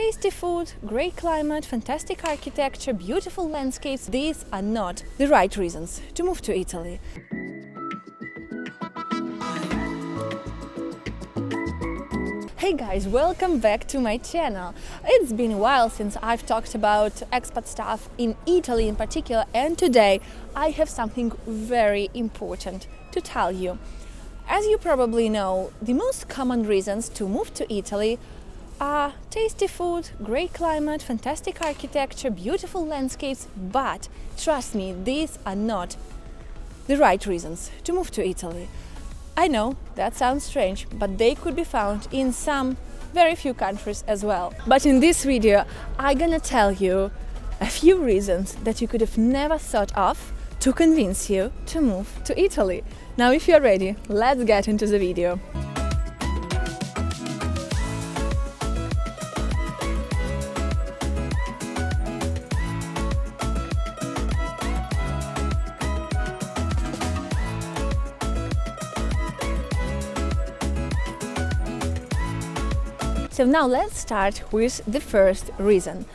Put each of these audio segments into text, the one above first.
tasty food, great climate, fantastic architecture, beautiful landscapes, these are not the right reasons to move to Italy. Hey guys, welcome back to my channel. It's been a while since I've talked about expat stuff in Italy in particular, and today I have something very important to tell you. As you probably know, the most common reasons to move to Italy are tasty food, great climate, fantastic architecture, beautiful landscapes, but trust me, these are not the right reasons to move to Italy. I know that sounds strange, but they could be found in some very few countries as well. But in this video, I'm gonna tell you a few reasons that you could have never thought of to convince you to move to Italy. Now, if you're ready, let's get into the video. So now let's start with the first reason.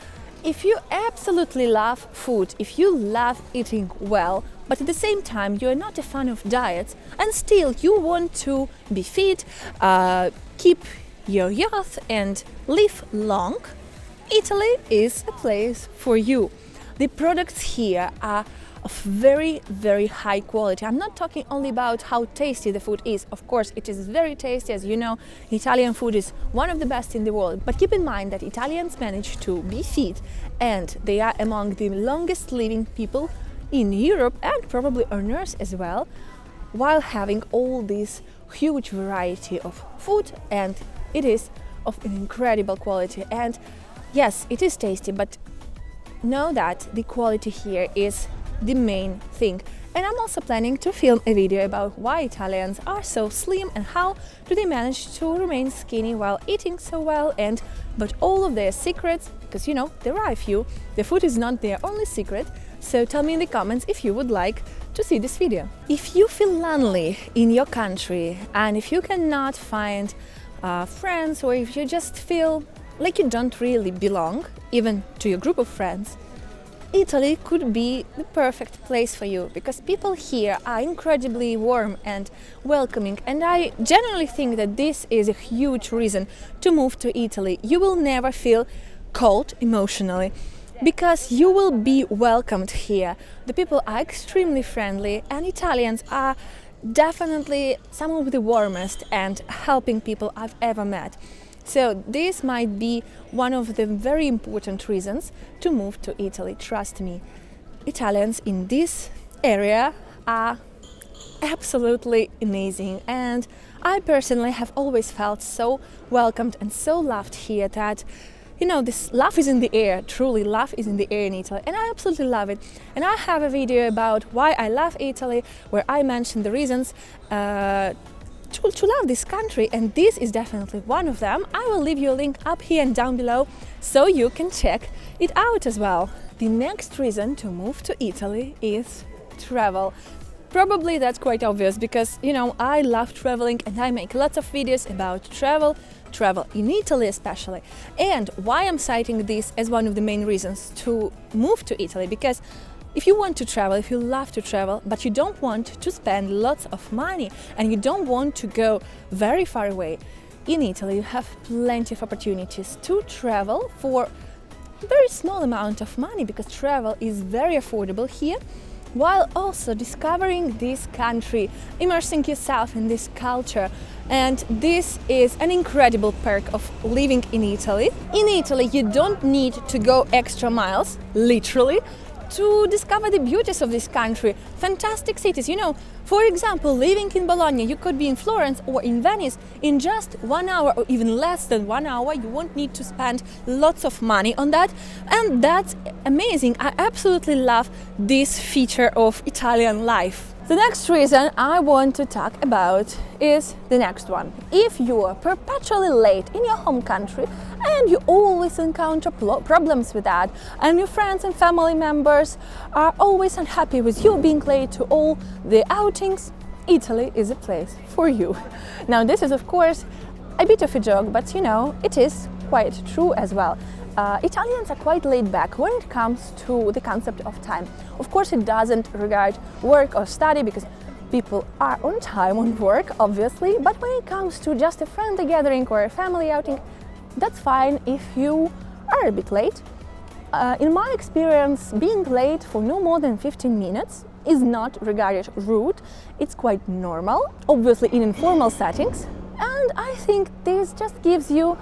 If you absolutely love food, if you love eating well, but at the same time you're not a fan of diets and still you want to be fit, keep your youth and live long, Italy is a place for you. The products here are of very, very high quality. I'm not talking only about how tasty the food is. Of course, it is very tasty. As you know, Italian food is one of the best in the world. But keep in mind that Italians manage to be fit and they are among the longest living people in Europe and probably earners as well, while having all this huge variety of food, and it is of an incredible quality. And yes, it is tasty, but know that the quality here is the main thing. And I'm also planning to film a video about why Italians are so slim and how do they manage to remain skinny while eating so well, and but all of their secrets, because you know there are a few. The food is not their only secret, so tell me in the comments if you would like to see this video. If you feel lonely in your country and if you cannot find friends, or if you just feel like you don't really belong even to your group of friends, Italy could be the perfect place for you, because people here are incredibly warm and welcoming, and I genuinely think that this is a huge reason to move to Italy. You will never feel cold emotionally because you will be welcomed here. The people are extremely friendly, and Italians are definitely some of the warmest and helping people I've ever met. So this might be one of the very important reasons to move to Italy. Trust me, Italians in this area are absolutely amazing, and I personally have always felt so welcomed and so loved here that, you know, this love is in the air. Truly, love is in the air in Italy, and I absolutely love it. And I have a video about why I love Italy, where I mention the reasons to love this country, and this is definitely one of them. I will leave you a link up here and down below so you can check it out as well. The next reason to move to Italy is travel. Probably that's quite obvious because, you know, I love traveling and I make lots of videos about travel in Italy especially. And why I'm citing this as one of the main reasons to move to Italy, because if you want to travel, if you love to travel, but you don't want to spend lots of money and you don't want to go very far away, in Italy you have plenty of opportunities to travel for a very small amount of money, because travel is very affordable here, while also discovering this country, immersing yourself in this culture. And this is an incredible perk of living in Italy. In Italy, you don't need to go extra miles, literally, to discover the beauties of this country. Fantastic cities, you know, for example, living in Bologna, you could be in Florence or in Venice in just 1 hour, or even less than 1 hour. You won't need to spend lots of money on that, and that's amazing. I absolutely love this feature of Italian life. The next reason I want to talk about is the next one. If you are perpetually late in your home country and you always encounter problems with that, and your friends and family members are always unhappy with you being late to all the outings, Italy is a place for you. Now, this is of course a bit of a joke, but you know, it is quite true as well. Italians are quite laid back when it comes to the concept of time. Of course, it doesn't regard work or study, because people are on time on work, obviously, but when it comes to just a friendly gathering or a family outing, that's fine if you are a bit late. In my experience, being late for no more than 15 minutes is not regarded rude. It's quite normal, obviously in informal settings, and I think this just gives you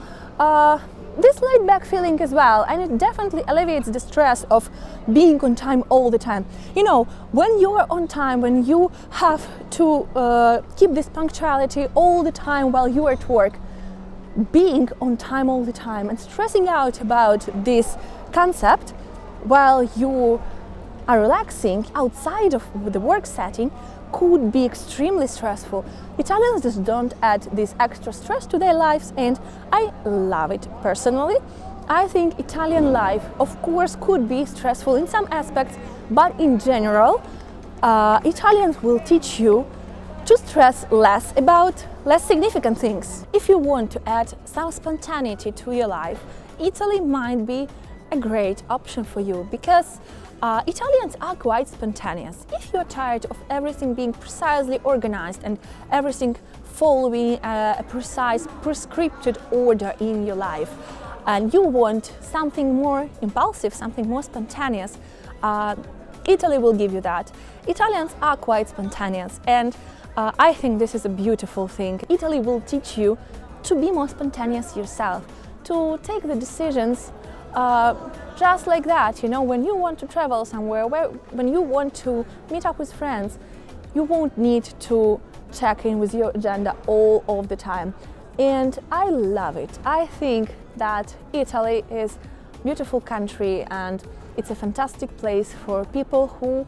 this laid-back feeling as well, and it definitely alleviates the stress of being on time all the time. You know, when you're on time, when you have to keep this punctuality all the time while you're at work, being on time all the time and stressing out about this concept while you are relaxing outside of the work setting could be extremely stressful. Italians just don't add this extra stress to their lives, and I love it personally. I think Italian life, of course, could be stressful in some aspects, but in general, Italians will teach you to stress less about less significant things. If you want to add some spontaneity to your life, Italy might be a great option for you, because Italians are quite spontaneous. If you're tired of everything being precisely organized and everything following a precise, prescripted order in your life, and you want something more impulsive, something more spontaneous, Italy will give you that. Italians are quite spontaneous, and I think this is a beautiful thing. Italy will teach you to be more spontaneous yourself, to take the decisions just like that. You know, when you want to travel somewhere, when you want to meet up with friends, you won't need to check in with your agenda all of the time. And I love it. I think that Italy is a beautiful country, and it's a fantastic place for people who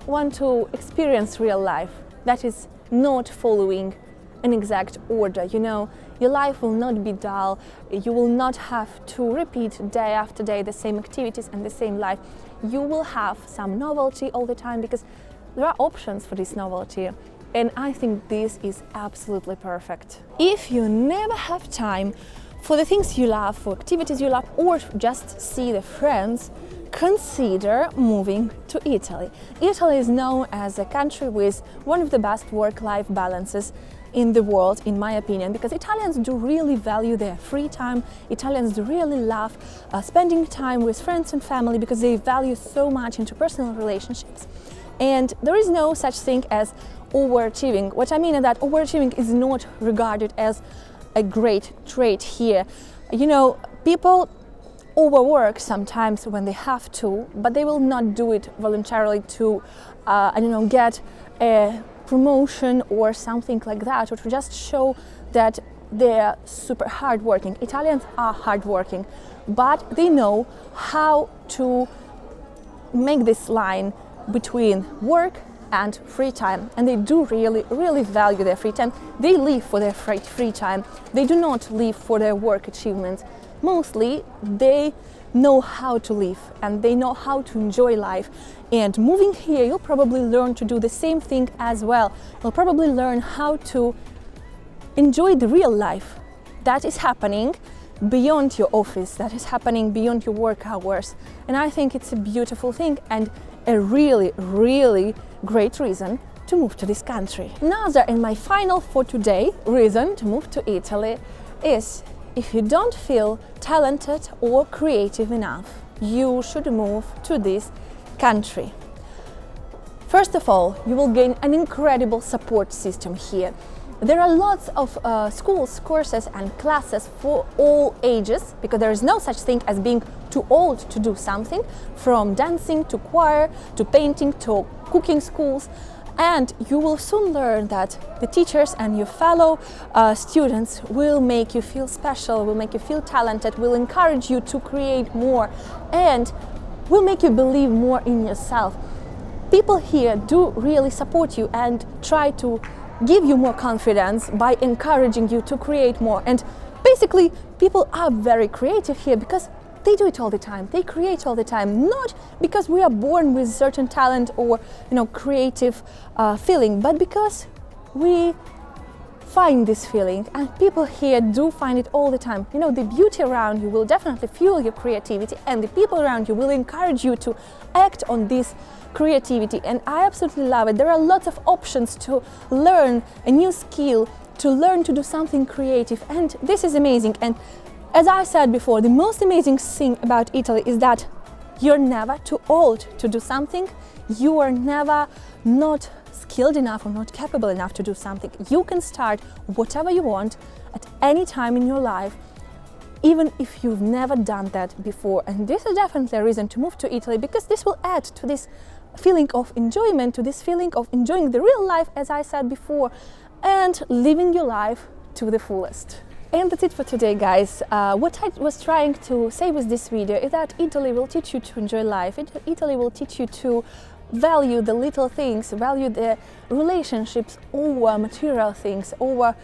want to experience real life that is not following an exact order. You know, your life will not be dull. You will not have to repeat day after day the same activities and the same life. You will have some novelty all the time, because there are options for this novelty, and I think this is absolutely perfect. If you never have time for the things you love, for activities you love, or just see the friends, consider moving to Italy. Italy is known as a country with one of the best work-life balances in the world, in my opinion, because Italians do really value their free time. Italians do really love spending time with friends and family, because they value so much interpersonal relationships. And there is no such thing as overachieving. What I mean is that overachieving is not regarded as a great trait here. You know, people overwork sometimes when they have to, but they will not do it voluntarily to, get a promotion or something like that, or to just show that they're super hardworking. Italians are hardworking, but they know how to make this line between work and free time, and they do really value their free time. They live for their free time. They do not live for their work achievements. Mostly they know how to live, and they know how to enjoy life. And moving here, you'll probably learn to do the same thing as well. You'll probably learn how to enjoy the real life that is happening beyond your office, that is happening beyond your work hours. And I think it's a beautiful thing, and a really great reason to move to this country. Another, and my final for today, reason to move to Italy is, if you don't feel talented or creative enough, you should move to this country. First of all, you will gain an incredible support system here. There are lots of schools, courses and classes for all ages, because there is no such thing as being too old to do something, from dancing to choir to painting to cooking schools. And you will soon learn that the teachers and your fellow students will make you feel special, will make you feel talented, will encourage you to create more, and will make you believe more in yourself. People here do really support you and try to give you more confidence by encouraging you to create more. And basically, people are very creative here because they do it all the time. They create all the time, not because we are born with certain talent or creative feeling, but because we find this feeling, and people here do find it all the time. You know, the beauty around you will definitely fuel your creativity, and the people around you will encourage you to act on this creativity, and I absolutely love it. There are lots of options to learn a new skill, to learn to do something creative, and this is amazing. And as I said before, the most amazing thing about Italy is that you're never too old to do something. You are never not skilled enough or not capable enough to do something. You can start whatever you want at any time in your life, even if you've never done that before. And this is definitely a reason to move to Italy, because this will add to this feeling of enjoyment, to this feeling of enjoying the real life, as I said before, and living your life to the fullest. And that's it for today, guys. What I was trying to say with this video is that Italy will teach you to enjoy life. Italy will teach you to value the little things, value the relationships over material things, over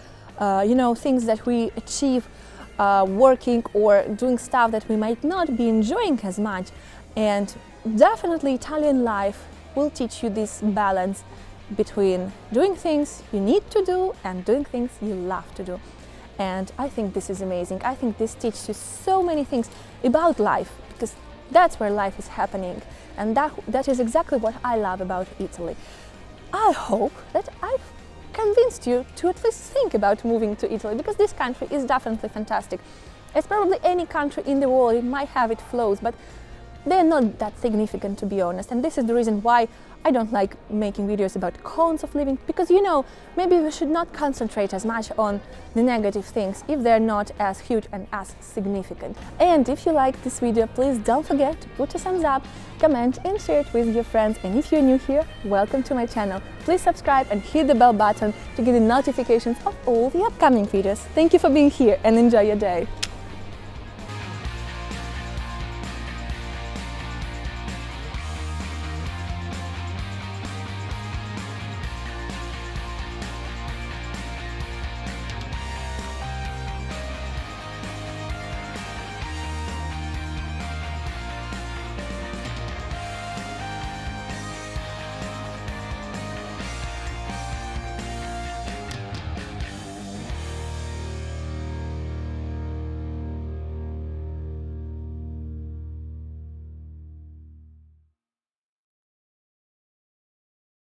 things that we achieve working or doing stuff that we might not be enjoying as much. And definitely Italian life will teach you this balance between doing things you need to do and doing things you love to do. And I think this is amazing. I think this teaches you so many things about life, because that's where life is happening. And that is exactly what I love about Italy. I hope that I've convinced you to at least think about moving to Italy, because this country is definitely fantastic. As probably any country in the world, it might have its flaws, but they're not that significant, to be honest. And this is the reason why I don't like making videos about cons of living, because maybe we should not concentrate as much on the negative things if they're not as huge and as significant. And if you like this video, please don't forget to put a thumbs up, comment and share it with your friends. And if you're new here, welcome to my channel. Please subscribe and hit the bell button to get the notifications of all the upcoming videos. Thank you for being here and enjoy your day.